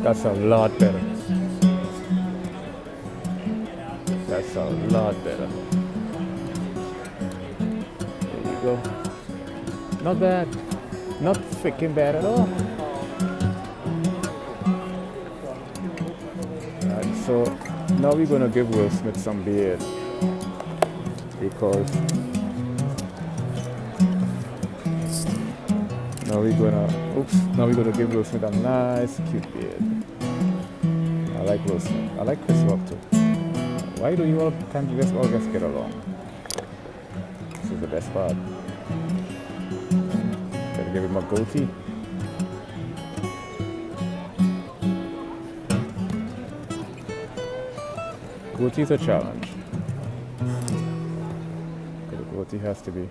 That's a lot better. That's a lot better. There you go. Not bad. Not freaking bad at all. Alright, so now we're gonna give Will Smith some beard because now we're gonna give Will Smith a nice cute beard. I like Will Smith. I like Chris Rock too. Why do you all can't you just all just get along? This is the best part. Gotta give him a goatee. Goatee is a challenge. The goatee has to be.